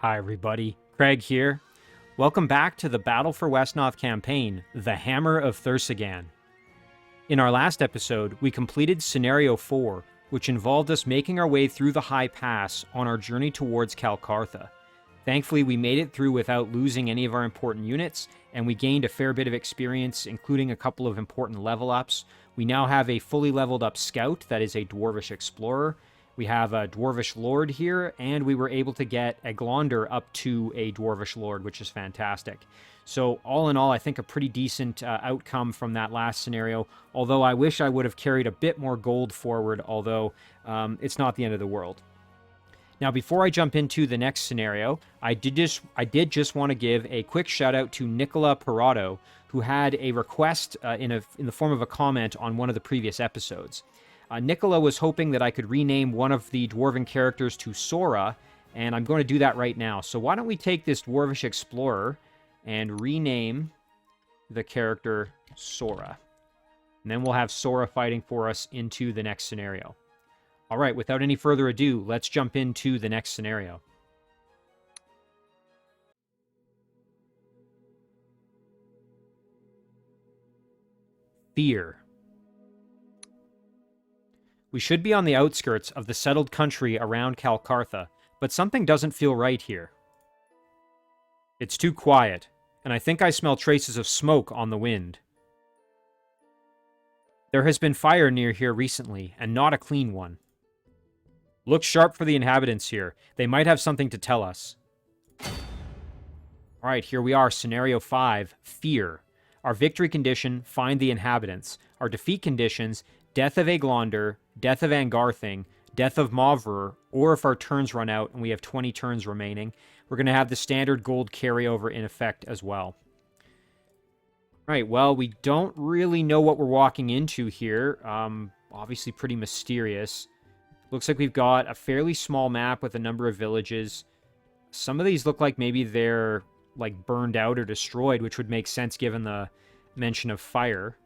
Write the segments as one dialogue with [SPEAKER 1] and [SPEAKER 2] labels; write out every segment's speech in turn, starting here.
[SPEAKER 1] Hi everybody, Craig here. Welcome back to the Battle for Wesnoth campaign, The Hammer of Thursagan. In our last episode, we completed Scenario 4, which involved us making our way through the High Pass on our journey towards Kal Kartha. Thankfully, we made it through without losing any of our important units, and we gained a fair bit of experience, including a couple of important level ups. We now have a fully leveled up scout that is a dwarvish explorer. We have a dwarvish lord here, and we were able to get Aiglondur up to a dwarvish lord, which is fantastic. So all in all, I think a pretty decent outcome from that last scenario, although I wish I would have carried a bit more gold forward, although it's not the end of the world. Now, before I jump into the next scenario, I did just want to give a quick shout out to Nicola Parado, who had a request in the form of a comment on one of the previous episodes. Nicola was hoping that I could rename one of the dwarven characters to Sora, and I'm going to do that right now. So why don't we take this dwarvish explorer and rename the character Sora. And then we'll have Sora fighting for us into the next scenario. All right, without any further ado, let's jump into the next scenario. Fear. We should be on the outskirts of the settled country around Kal Kartha, but something doesn't feel right here. It's too quiet, and I think I smell traces of smoke on the wind. There has been fire near here recently, and not a clean one. Look sharp for the inhabitants here. They might have something to tell us. Alright, here we are, Scenario 5, Fear. Our victory condition, find the inhabitants. Our defeat conditions, death of Aiglondur, death of Angarthing, death of Mavrer, or if our turns run out and we have 20 turns remaining, we're going to have the standard gold carryover in effect as well. Right, well, we don't really know what we're walking into here. Obviously pretty mysterious. Looks like we've got a fairly small map with a number of villages. Some of these look like maybe they're like burned out or destroyed, which would make sense given the mention of fire.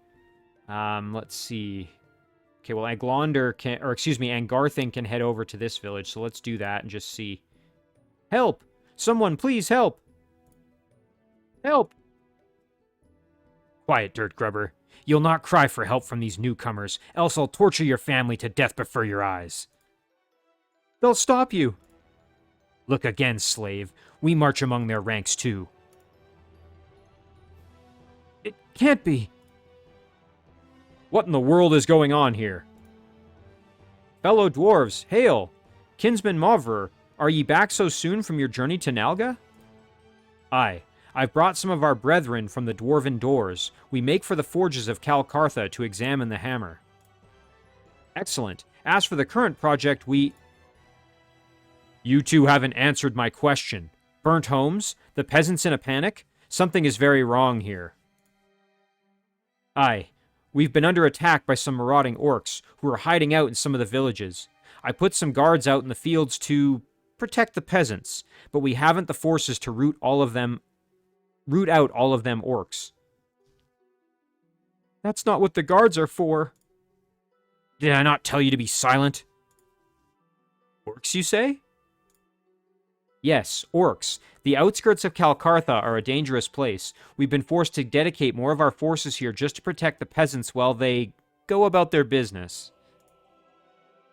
[SPEAKER 1] Let's see. Okay, well, Angarthing can head over to this village, so let's do that and just see. Help! Someone, please help! Help! Quiet, dirt grubber. You'll not cry for help from these newcomers, else I'll torture your family to death before your eyes. They'll stop you. Look again, slave. We march among their ranks, too. It can't be. What in the world is going on here? Fellow dwarves, hail! Kinsman Mavrer, are ye back so soon from your journey to Nalga? Aye, I've brought some of our brethren from the dwarven doors. We make for the forges of Kal Kartha to examine the hammer. Excellent. As for the current project, we... You two haven't answered my question. Burnt homes? The peasants in a panic? Something is very wrong here. Aye. We've been under attack by some marauding orcs, who are hiding out in some of the villages. I put some guards out in the fields to protect the peasants, but we haven't the forces to root out all of them orcs. That's not what the guards are for. Did I not tell you to be silent? Orcs, you say? Yes, orcs. The outskirts of Kal Kartha are a dangerous place. We've been forced to dedicate more of our forces here just to protect the peasants while they go about their business.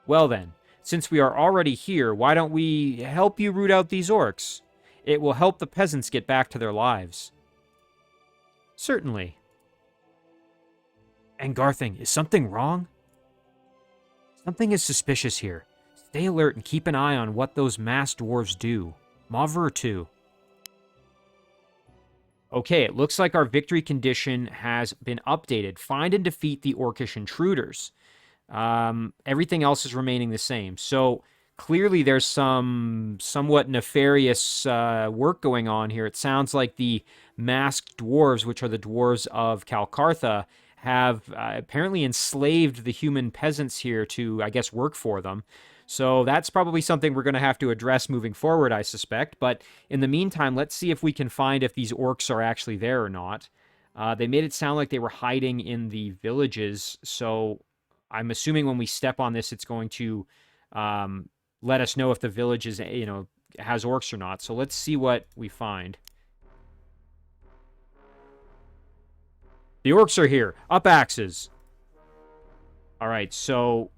[SPEAKER 1] Well then, since we are already here, why don't we help you root out these orcs? It will help the peasants get back to their lives. Certainly. Angarthing, is something wrong? Something is suspicious here. Stay alert and keep an eye on what those masked dwarves do. Mavrer too. Okay, it looks like our victory condition has been updated. Find and defeat the orcish intruders. Everything else is remaining the same. So clearly there's some somewhat nefarious work going on here. It sounds like the masked dwarves, which are the dwarves of Kal Kartha, have apparently enslaved the human peasants here to, I guess, work for them. So that's probably something we're going to have to address moving forward, I suspect. But in the meantime, let's see if we can find if these orcs are actually there or not. They made it sound like they were hiding in the villages, so I'm assuming when we step on this, it's going to let us know if the village is, you know, has orcs or not. So let's see what we find. The orcs are here. Up axes. All right, so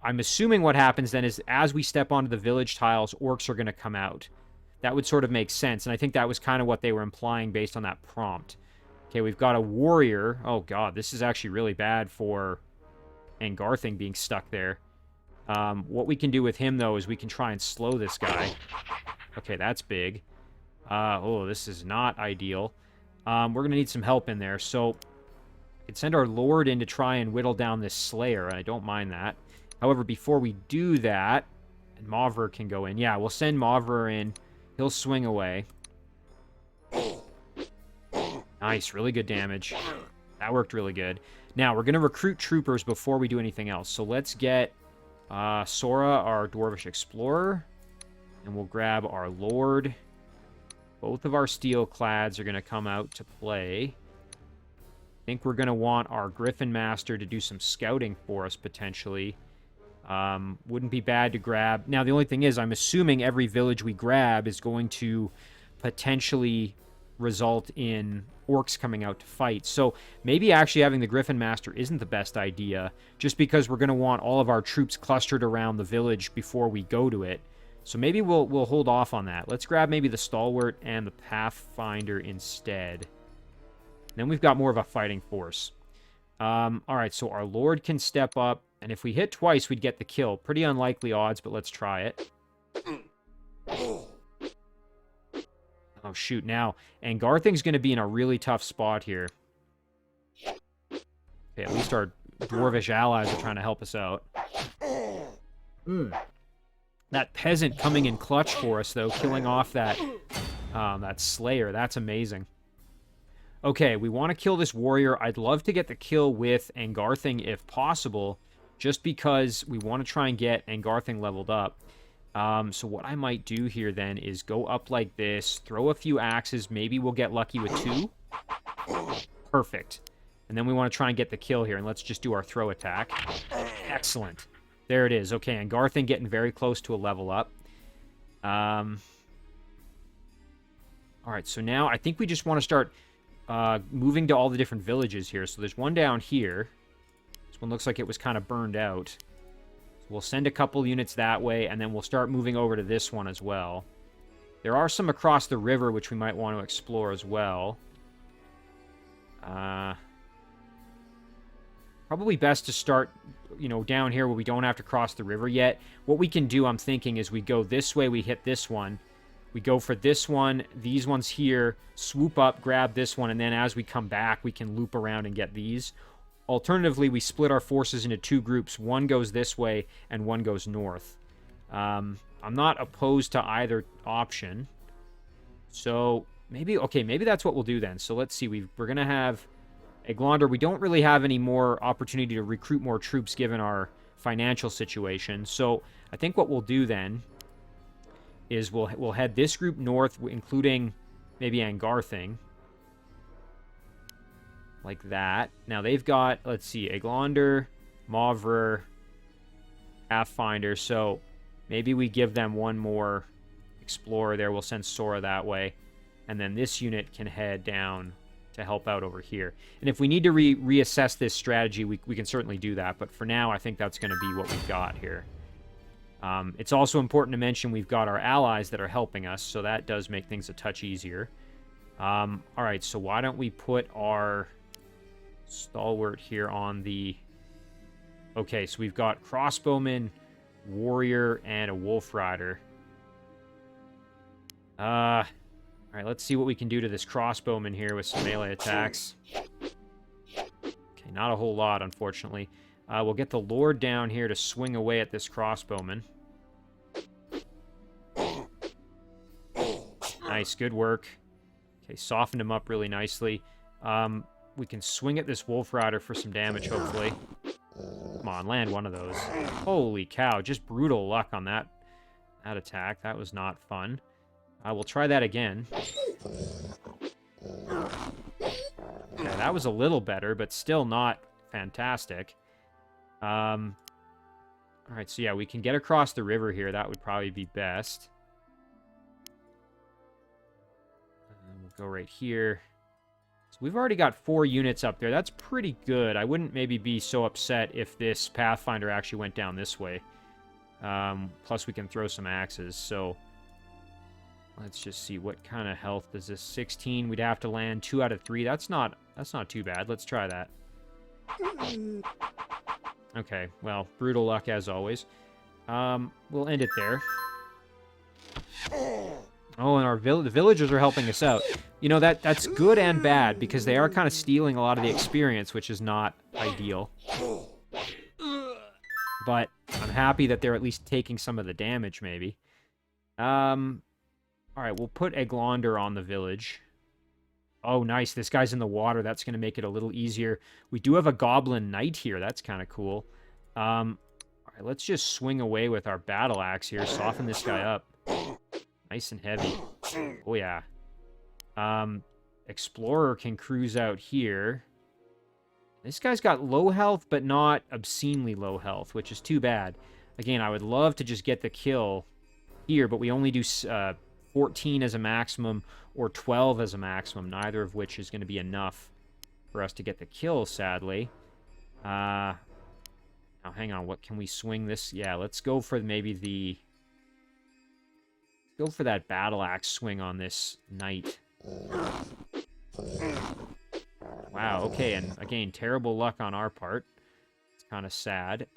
[SPEAKER 1] I'm assuming what happens then is as we step onto the village tiles, orcs are going to come out. That would sort of make sense, and I think that was kind of what they were implying based on that prompt. Okay, we've got a warrior. Oh, God, this is actually really bad for Angarthing being stuck there. What we can do with him, though, is we can try and slow this guy. Okay, that's big. Oh, this is not ideal. We're going to need some help in there, so we can send our lord in to try and whittle down this slayer, and I don't mind that. However, before we do that, and Mavra can go in. Yeah, we'll send Mavra in. He'll swing away. Nice, really good damage. That worked really good. Now, we're going to recruit troopers before we do anything else. So let's get Sora, our Dwarvish Explorer, and we'll grab our Lord. Both of our Steel Clads are going to come out to play. I think we're going to want our Griffin Master to do some scouting for us, potentially. Wouldn't be bad to grab. Now, the only thing is, I'm assuming every village we grab is going to potentially result in orcs coming out to fight. So maybe actually having the Griffin Master isn't the best idea, just because we're going to want all of our troops clustered around the village before we go to it. So maybe we'll hold off on that. Let's grab maybe the Stalwart and the Pathfinder instead. Then we've got more of a fighting force. All right, so our Lord can step up, and if we hit twice, we'd get the kill. Pretty unlikely odds, but let's try it. Oh, shoot. Now, Angarthing's going to be in a really tough spot here. Okay, at least our dwarvish allies are trying to help us out. That peasant coming in clutch for us, though, killing off that slayer. That's amazing. Okay, we want to kill this warrior. I'd love to get the kill with Angarthing if possible, just because we want to try and get Angarthing leveled up. So what I might do here then is go up like this, throw a few axes, maybe we'll get lucky with 2. Perfect. And then we want to try and get the kill here, and let's just do our throw attack. Excellent. There it is. Okay, Angarthing getting very close to a level up. Alright, so now I think we just want to start moving to all the different villages here. So there's one down here. This one looks like it was kind of burned out. We'll send a couple units that way, and then we'll start moving over to this one as well. There are some across the river, which we might want to explore as well. Probably best to start, you know, down here where we don't have to cross the river yet. What we can do, I'm thinking, is we go this way, we hit this one. We go for this one, these ones here, swoop up, grab this one, and then as we come back, we can loop around and get these. Alternatively, we split our forces into 2 groups. One goes this way, and one goes north. I'm not opposed to either option. So, maybe that's what we'll do then. So, let's see. We're going to have Aiglondur. We don't really have any more opportunity to recruit more troops given our financial situation. So, I think what we'll do then is we'll head this group north, including maybe Angarthing. Like that. Now they've got, let's see, Aiglondur, Mavra, Pathfinder. So maybe we give them one more explorer there. We'll send Sora that way. And then this unit can head down to help out over here. And if we need to reassess this strategy, we can certainly do that. But for now, I think that's going to be what we've got here. It's also important to mention we've got our allies that are helping us. So that does make things a touch easier. All right, so why don't we put our Stalwart here on the... Okay, so we've got Crossbowman, Warrior, and a Wolf Rider. Alright, let's see what we can do to this Crossbowman here with some melee attacks. Okay, not a whole lot, unfortunately. We'll get the Lord down here to swing away at this Crossbowman. Nice, good work. Okay, softened him up really nicely. We can swing at this Wolf Rider for some damage, hopefully. Come on, land one of those. Holy cow, just brutal luck on that attack. That was not fun. We'll try that again. Yeah, that was a little better, but still not fantastic. All right, so yeah, we can get across the river here. That would probably be best. And we'll go right here. So we've already got 4 units up there. That's pretty good. I wouldn't maybe be so upset if this Pathfinder actually went down this way. Plus, we can throw some axes, so... Let's just see, what kind of health is this? 16. We'd have to land 2 out of 3. That's not too bad. Let's try that. Okay, well, brutal luck as always. We'll end it there. Oh, and the villagers are helping us out. You know, that's good and bad, because they are kind of stealing a lot of the experience, which is not ideal. But I'm happy that they're at least taking some of the damage, maybe. Alright, we'll put Aiglondur on the village. Oh, nice. This guy's in the water. That's going to make it a little easier. We do have a goblin knight here. That's kind of cool. Alright, let's just swing away with our battle axe here. Soften this guy up. Nice and heavy. Oh, yeah. Explorer can cruise out here. This guy's got low health, but not obscenely low health, which is too bad. Again, I would love to just get the kill here, but we only do 14 as a maximum or 12 as a maximum, neither of which is going to be enough for us to get the kill, sadly. Now, hang on. What can we swing this? Yeah, let's go for maybe the... Go for that battle axe swing on this knight. Wow, okay, and again, terrible luck on our part. It's kind of sad.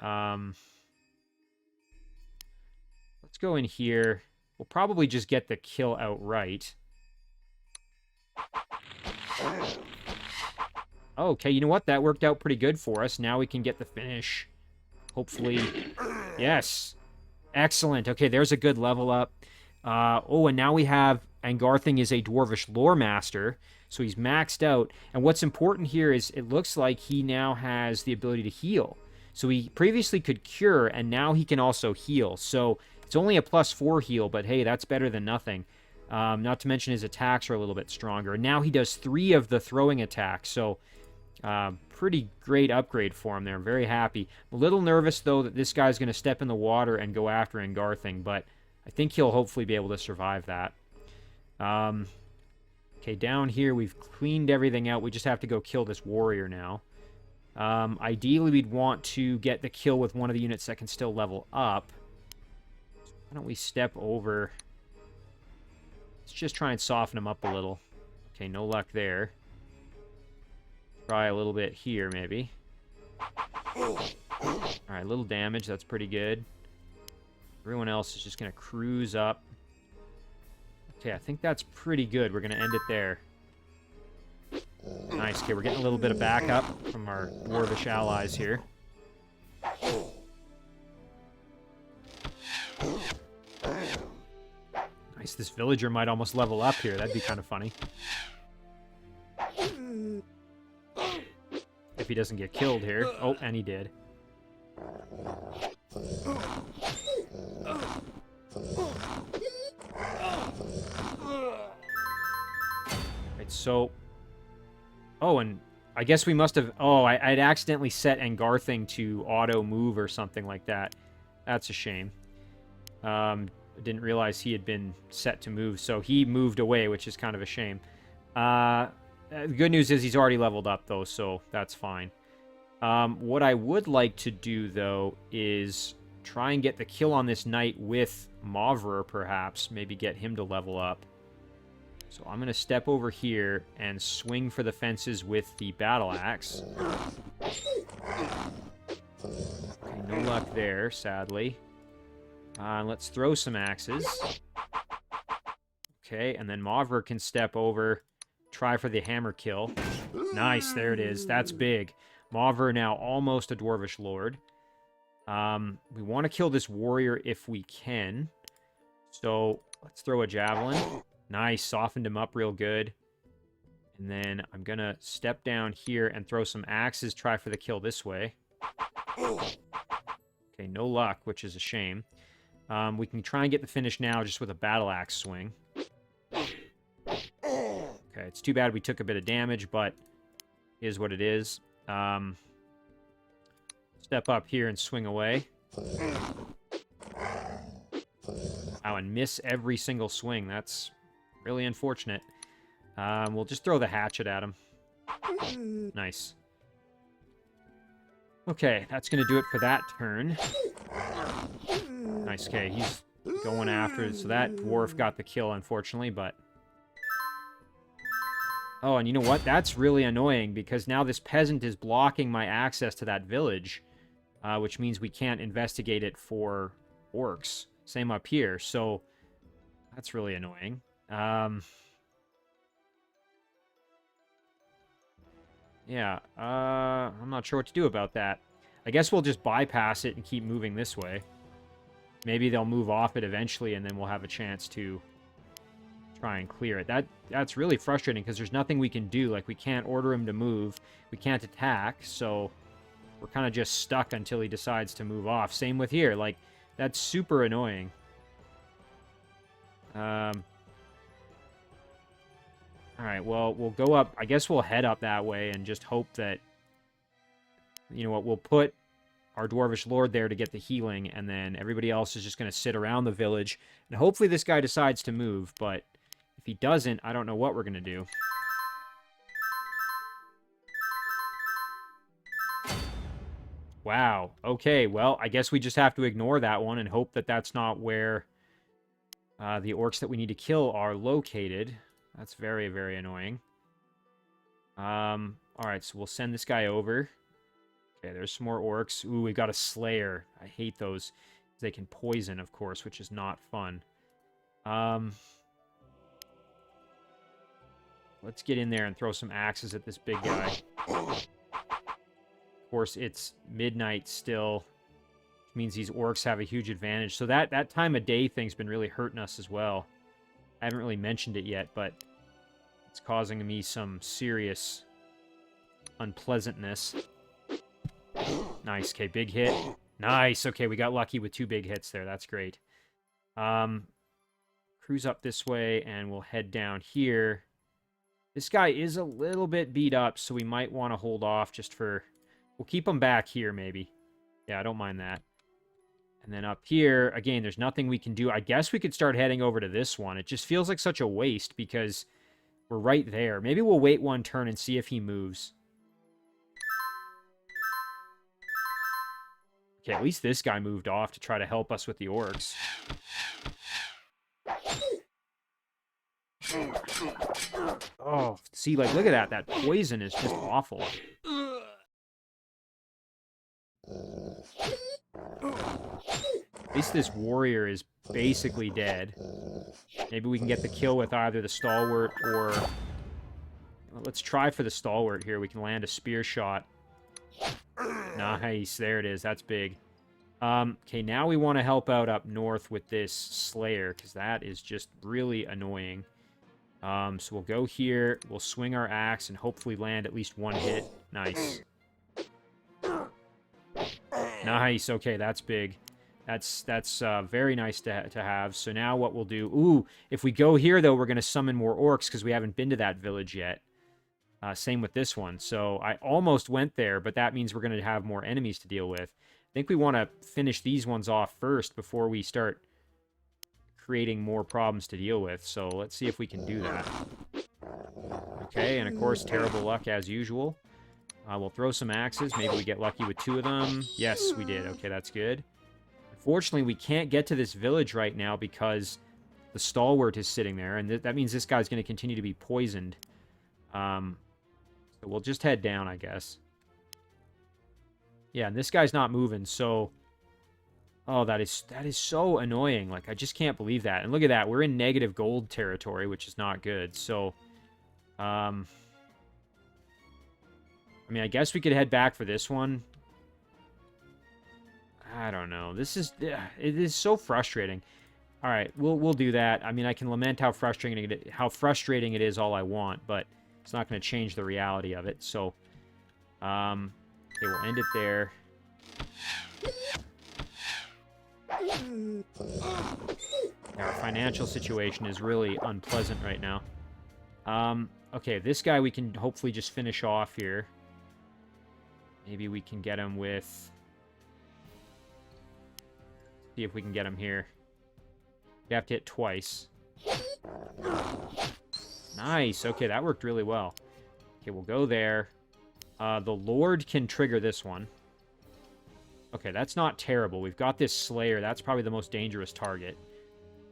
[SPEAKER 1] Let's go in here. We'll probably just get the kill outright. Okay, you know what? That worked out pretty good for us. Now we can get the finish. Hopefully. Yes. Excellent. Okay, there's a good level up. Oh, and now we have... Angarthing is a Dwarvish lore master, so he's maxed out. And what's important here is it looks like he now has the ability to heal. So he previously could cure, and now he can also heal. So... It's only a +4 heal, but hey, that's better than nothing. Not to mention his attacks are a little bit stronger. And now he does 3 of the throwing attacks, so pretty great upgrade for him there. I'm very happy. I'm a little nervous, though, that this guy's going to step in the water and go after Angarthing, but I think he'll hopefully be able to survive that. Okay, down here, we've cleaned everything out. We just have to go kill this warrior now. Ideally, we'd want to get the kill with one of the units that can still level up. Why don't we step over? Let's just try and soften him up a little. Okay, no luck there. Try a little bit here, maybe. Alright, little damage. That's pretty good. Everyone else is just going to cruise up. Okay, I think that's pretty good. We're going to end it there. Nice. Okay, we're getting a little bit of backup from our dwarvish allies here. Nice, this villager might almost level up here. That'd be kind of funny. If he doesn't get killed here. Oh, and he did. Right, so... Oh, and I guess we must have... Oh, I'd accidentally set Angarthing to auto-move or something like that. That's a shame. I didn't realize he had been set to move, so he moved away, which is kind of a shame. The good news is he's already leveled up, though, so that's fine. What I would like to do, though, is try and get the kill on this knight with Mavrer, perhaps. Maybe get him to level up. So I'm going to step over here and swing for the fences with the battle axe. Okay, no luck there, sadly. Let's throw some axes. Okay, and then Mavrer can step over, try for the hammer kill. Nice, there it is. That's big. Mavrer now almost a Dwarvish Lord. We want to kill this warrior if we can. So let's throw a javelin. Nice, softened him up real good. And then I'm going to step down here and throw some axes, try for the kill this way. Okay, no luck, which is a shame. We can try and get the finish now just with a battle axe swing. Okay, it's too bad we took a bit of damage, but is what it is. Step up here and swing away. Wow, and miss every single swing. That's really unfortunate. We'll just throw the hatchet at him. Nice. Okay, that's going to do it for that turn. Nice, okay, he's going after it. So that dwarf got the kill, unfortunately, but... Oh, and you know what? That's really annoying, because now this peasant is blocking my access to that village, which means we can't investigate it for orcs. Same up here, so that's really annoying. Yeah, I'm not sure what to do about that. I guess we'll just bypass it and keep moving this way. Maybe they'll move off it eventually, and then we'll have a chance to try and clear it. That's really frustrating, because there's nothing we can do. Like, we can't order him to move. We can't attack, so we're kind of just stuck until he decides to move off. Same with here. Like, that's super annoying. Alright, well, we'll go up. I guess we'll head up that way and just hope that... You know what, we'll put our Dwarvish Lord there to get the healing, and then everybody else is just going to sit around the village. And hopefully this guy decides to move, but if he doesn't, I don't know what we're going to do. Wow. Okay, well, I guess we just have to ignore that one and hope that that's not where the orcs that we need to kill are located. That's very, very annoying. Alright, so we'll send this guy over. Okay, there's some more orcs. Ooh, we got a Slayer. I hate those. They can poison, of course, which is not fun. Let's get in there and throw some axes at this big guy. Of course, it's midnight still, which means these orcs have a huge advantage. So that time of day thing's been really hurting us as well. I haven't really mentioned it yet, but it's causing me some serious unpleasantness. Nice. Okay, big hit. Nice. Okay, we got lucky with 2 big hits there. That's great. Cruise up this way, and we'll head down here. This guy is a little bit beat up, so we might want to hold off just for... We'll keep him back here, maybe. Yeah, I don't mind that. And then up here, again, there's nothing we can do. I guess we could start heading over to this one. It just feels like such a waste, because we're right there. Maybe we'll wait one turn and see if he moves. Okay, at least this guy moved off to try to help us with the orcs. Oh, see, like, look at that. That poison is just awful. At least this warrior is basically dead. Maybe we can get the kill with either the stalwart or... Well, let's try for the stalwart here. We can land a spear shot. Nice, there it is. That's big. Okay, now we want to help out up north with this Slayer, because that is just really annoying. So we'll go here, we'll swing our axe, and hopefully land at least one hit. Nice. Nice, okay, that's big. That's very nice to have. So now what we'll do... Ooh, if we go here, though, we're going to summon more orcs, because we haven't been to that village yet. Same with this one. So I almost went there, but that means we're going to have more enemies to deal with. I think we want to finish these ones off first before we start creating more problems to deal with. So let's see if we can do that. Okay, and of course, terrible luck as usual. We'll throw some axes. Maybe we get lucky with 2 of them. Yes, we did. Okay, that's good. Unfortunately, we can't get to this village right now because the stalwart is sitting there, and that means this guy's going to continue to be poisoned. So we'll just head down, I guess. Yeah, and this guy's not moving, so... Oh, that is so annoying. Like, I just can't believe that. And look at that. We're in negative gold territory, which is not good. So, I mean, I guess we could head back for this one. I don't know. This is... It is so frustrating. All right, we'll do that. I mean, I can lament how frustrating it is all I want, but it's not going to change the reality of it. So, okay, we'll end it there. Our financial situation is really unpleasant right now. Okay, this guy we can hopefully just finish off here. Maybe we can get him with... See if we can get him here. You have to hit twice. Nice. Okay, that worked really well. Okay, we'll go there. The Lord can trigger this one. Okay, that's not terrible. We've got this Slayer. That's probably the most dangerous target.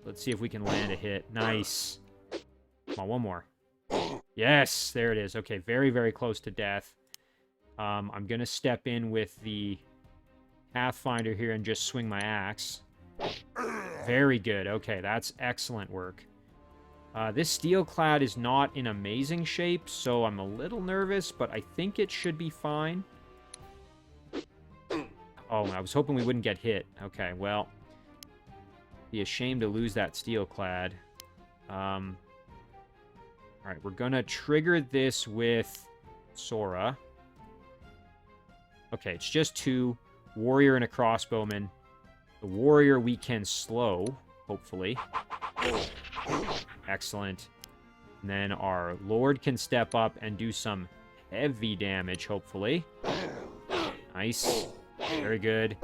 [SPEAKER 1] Let's see if we can land a hit. Nice. Come on, one more. Yes, there it is. Okay, very, very close to death. I'm going to step in with the Pathfinder here and just swing my axe. Very good. Okay, that's excellent work. This Steelclad is not in amazing shape, so I'm a little nervous, but I think it should be fine. Oh, I was hoping we wouldn't get hit. Okay, well, be ashamed to lose that Steelclad. All right, we're gonna trigger this with Sora. Okay, it's just 2, warrior and a crossbowman. The warrior we can slow, hopefully. Excellent. And then our Lord can step up and do some heavy damage, hopefully. Nice. Very good.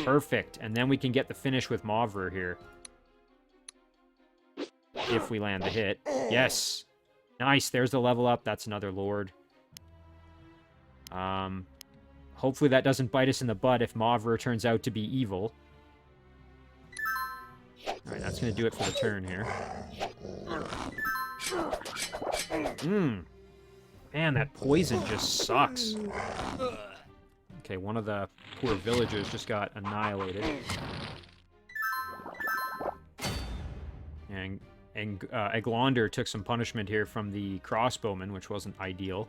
[SPEAKER 1] Perfect. And then we can get the finish with Mavra here. If we land the hit. Yes. Nice. There's the level up. That's another Lord. Hopefully that doesn't bite us in the butt if Mavra turns out to be evil. Alright, that's going to do it for the turn here. Man, that poison just sucks. Okay, one of the poor villagers just got annihilated. And Aiglondur took some punishment here from the crossbowman, which wasn't ideal.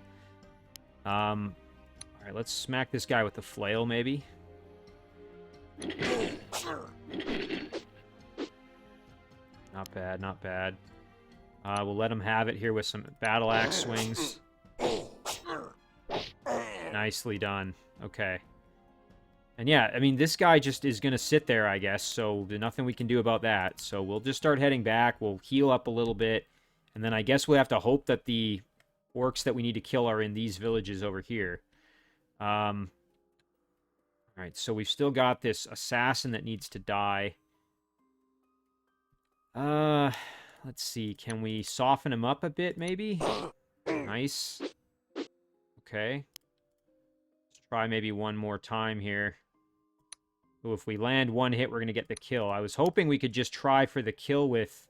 [SPEAKER 1] Alright, let's smack this guy with the flail, maybe. Not bad, not bad. We'll let him have it here with some battle axe swings. Nicely done. Okay. And yeah, I mean, this guy just is going to sit there, I guess, so there's nothing we can do about that. So we'll just start heading back. We'll heal up a little bit. And then I guess we'll have to hope that the orcs that we need to kill are in these villages over here. Alright, so we've still got this assassin that needs to die. Let's see. Can we soften him up a bit, maybe? Nice. Okay. Let's try maybe one more time here. Ooh, if we land one hit, we're going to get the kill. I was hoping we could just try for the kill with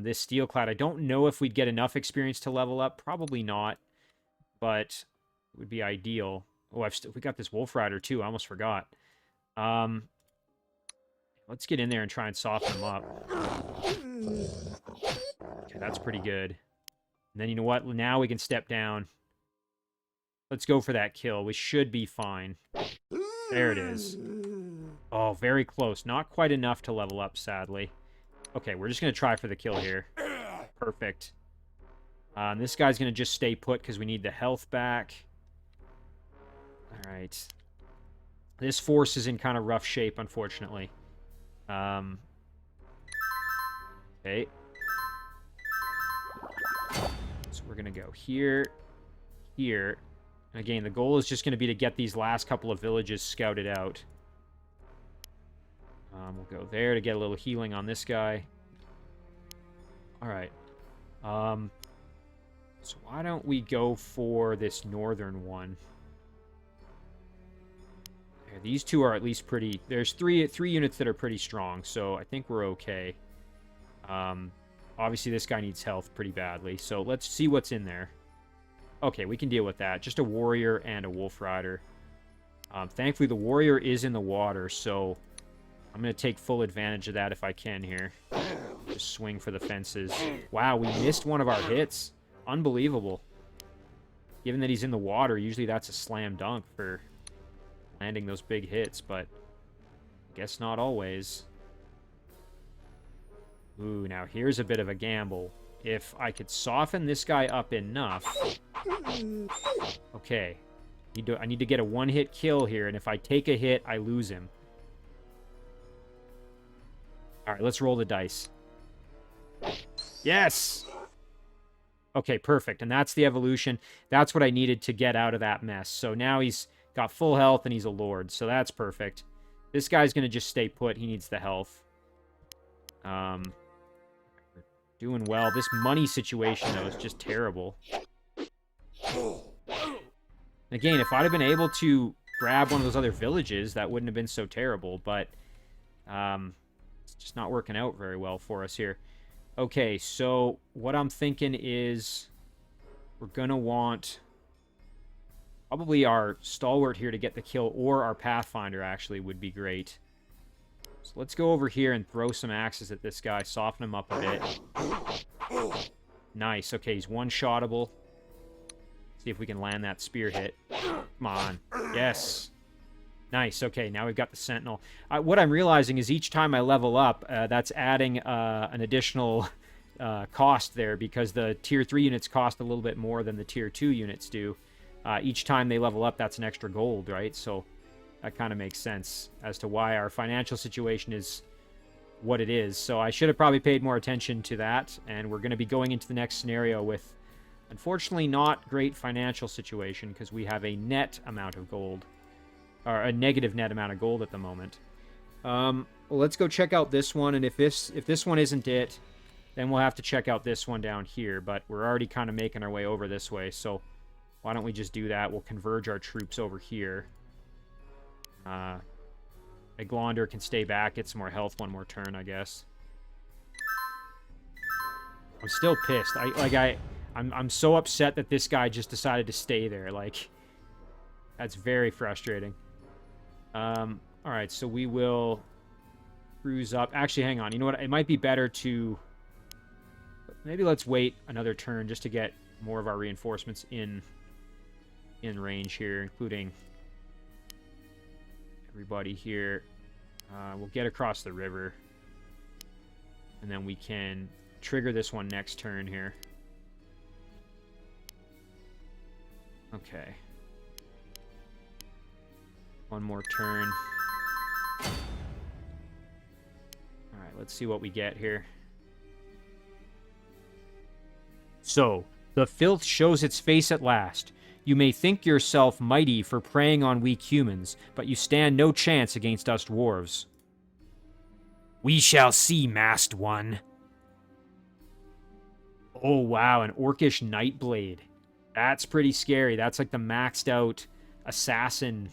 [SPEAKER 1] this Steelclad. I don't know if we'd get enough experience to level up. Probably not. But it would be ideal. Oh, we got this Wolf Rider, too. I almost forgot. Let's get in there and try and soften him up. Okay, that's pretty good. And then you know what? Now we can step down. Let's go for that kill. We should be fine. There it is. Oh, very close. Not quite enough to level up, sadly. Okay, we're just going to try for the kill here. Perfect. This guy's going to just stay put because we need the health back. Alright. This force is in kind of rough shape, unfortunately. Okay. So we're going to go here, here. And again, the goal is just going to be to get these last couple of villages scouted out. We'll go there to get a little healing on this guy. Alright. So why don't we go for this northern one? Yeah, these two are at least pretty... There's three units that are pretty strong, so I think we're okay. Obviously, this guy needs health pretty badly, so let's see what's in there. Okay, we can deal with that. Just a warrior and a wolf rider. Thankfully, the warrior is in the water, so I'm going to take full advantage of that if I can here. Just swing for the fences. Wow, we missed one of our hits. Unbelievable. Given that he's in the water, usually that's a slam dunk for landing those big hits, but I guess not always. Ooh, now here's a bit of a gamble. If I could soften this guy up enough... Okay. I need to get a one-hit kill here, and if I take a hit, I lose him. Alright, let's roll the dice. Yes! Okay, perfect. And that's the evolution. That's what I needed to get out of that mess. So now he's got full health and he's a lord. So that's perfect. This guy's going to just stay put. He needs the health. Doing well. This money situation, though, is just terrible. Again, if I'd have been able to grab one of those other villages, that wouldn't have been so terrible, but it's just not working out very well for us here. Okay, so what I'm thinking is we're going to want probably our stalwart here to get the kill, or our pathfinder actually would be great. So let's go over here and throw some axes at this guy, soften him up a bit. Nice. Okay, he's one-shottable. See if we can land that spear hit. Come on. Yes. Nice. Okay, now we've got the sentinel. What I'm realizing is each time I level up, that's adding an additional cost there, because the tier 3 units cost a little bit more than the tier 2 units do. Each time they level up, that's an extra gold, right? So that kind of makes sense as to why our financial situation is what it is. So I should have probably paid more attention to that, and we're going to be going into the next scenario with, unfortunately, not great financial situation, because we have a net amount of gold, or a negative net amount of gold at the moment. Well, let's go check out this one, and if this one isn't it, then we'll have to check out this one down here, but we're already kind of making our way over this way, so why don't we just do that? We'll converge our troops over here. Aiglondur can stay back, get some more health one more turn, I guess. I'm still pissed. I'm so upset that this guy just decided to stay there. Like, that's very frustrating. Alright, so we will cruise up. Actually, hang on. You know what? It might be better to... Maybe let's wait another turn just to get more of our reinforcements in range here, including everybody here. We'll get across the river, and then we can trigger this one next turn here. Okay. One more turn. Alright, let's see what we get here. So, the filth shows its face at last. You may think yourself mighty for preying on weak humans, but you stand no chance against us dwarves. We shall see, masked one. Oh, wow, an orcish nightblade. That's pretty scary. That's like the maxed out assassin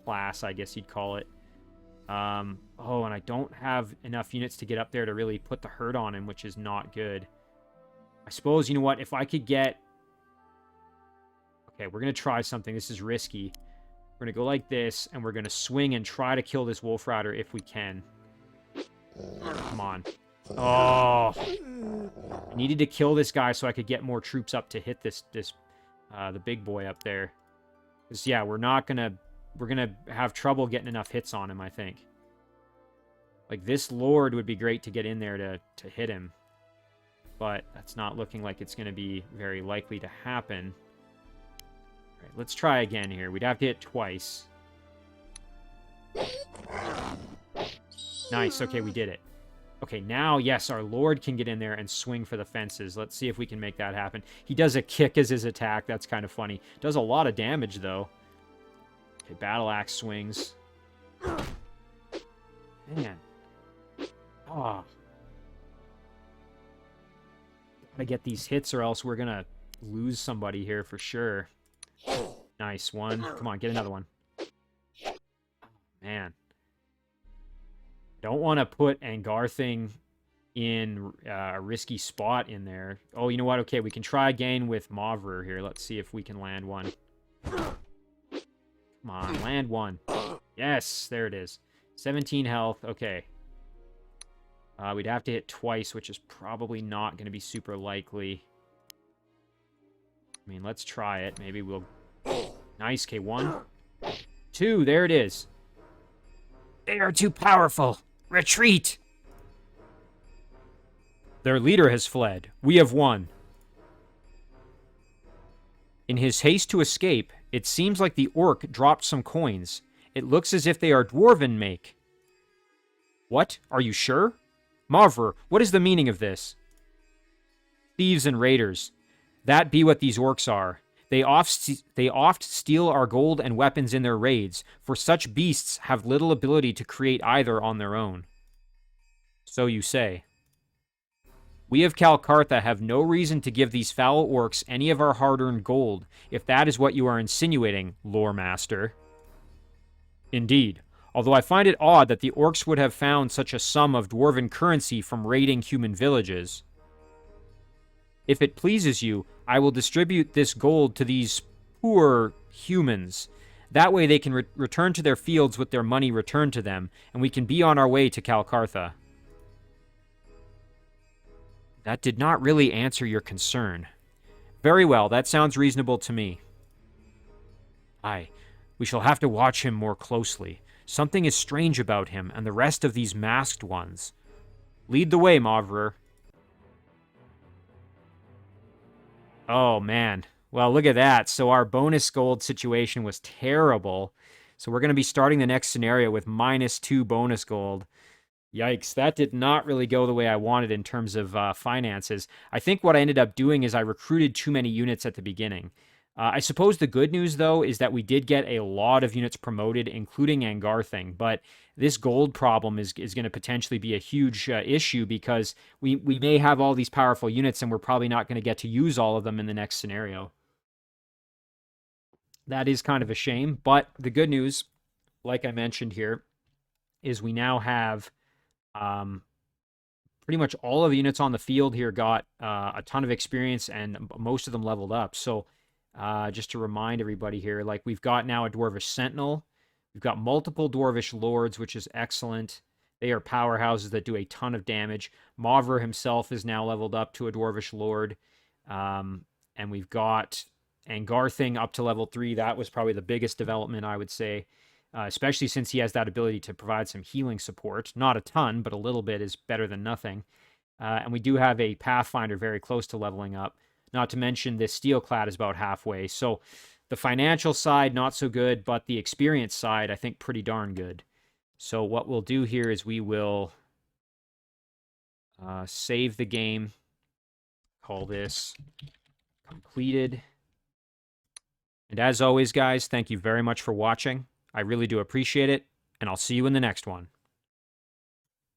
[SPEAKER 1] class, I guess you'd call it. Oh, and I don't have enough units to get up there to really put the hurt on him, which is not good. I suppose, you know what, if I could get... Okay, we're going to try something. This is risky. We're going to go like this, and we're going to swing and try to kill this Wolf Rider if we can. Come on. Oh! I needed to kill this guy so I could get more troops up to hit the big boy up there. Because, yeah, we're going to have trouble getting enough hits on him, I think. Like, this Lord would be great to get in there to hit him. But that's not looking like it's going to be very likely to happen. All right, let's try again here. We'd have to hit twice. Nice. Okay, we did it. Okay, now, yes, our Lord can get in there and swing for the fences. Let's see if we can make that happen. He does a kick as his attack. That's kind of funny. Does a lot of damage, though. Okay, battle axe swings. Man. Oh. Gotta get these hits or else we're gonna lose somebody here for sure. Nice one. Come on, get another one. Man. Don't want to put Angarthing in a risky spot in there. Oh, you know what? Okay, we can try again with Mavrer here. Let's see if we can land one. Come on, land one. Yes, there it is. 17 health. Okay. We'd have to hit twice, which is probably not going to be super likely. I mean, let's try it. Maybe we'll... Nice. Okay, 1, 2. There it is. They are too powerful. Retreat! Their leader has fled. We have won. In his haste to escape, it seems like the orc dropped some coins. It looks as if they are dwarven make. What? Are you sure? Mavrer, what is the meaning of this? Thieves and raiders. That be what these orcs are. They oft steal our gold and weapons in their raids, for such beasts have little ability to create either on their own. So you say. We of Kal Kartha have no reason to give these foul orcs any of our hard-earned gold, if that is what you are insinuating, Lore Master. Indeed, although I find it odd that the orcs would have found such a sum of dwarven currency from raiding human villages. If it pleases you, I will distribute this gold to these poor humans. That way they can return to their fields with their money returned to them, and we can be on our way to Kal Kartha. That did not really answer your concern. Very well, that sounds reasonable to me. Aye, we shall have to watch him more closely. Something is strange about him and the rest of these masked ones. Lead the way, Mavrer. Oh, man. Well, look at that. So our bonus gold situation was terrible. So we're going to be starting the next scenario with -2 bonus gold. Yikes, that did not really go the way I wanted in terms of finances. I think what I ended up doing is I recruited too many units at the beginning. I suppose the good news, though, is that we did get a lot of units promoted, including Angarthing, but this gold problem is going to potentially be a huge issue because we may have all these powerful units and we're probably not going to get to use all of them in the next scenario. That is kind of a shame, but the good news, like I mentioned here, is we now have pretty much all of the units on the field here got a ton of experience and most of them leveled up. So just to remind everybody here, like we've got now a Dwarvish Sentinel. We've got multiple Dwarvish Lords, which is excellent. They are powerhouses that do a ton of damage. Mavrer himself is now leveled up to a Dwarvish Lord. And we've got Angarthing up to level 3. That was probably the biggest development, I would say. Especially since he has that ability to provide some healing support. Not a ton, but a little bit is better than nothing. And we do have a Pathfinder very close to leveling up. Not to mention this Steelclad is about halfway. So the financial side, not so good, but the experience side, I think pretty darn good. So what we'll do here is we will save the game. Call this completed. And as always, guys, thank you very much for watching. I really do appreciate it, and I'll see you in the next one.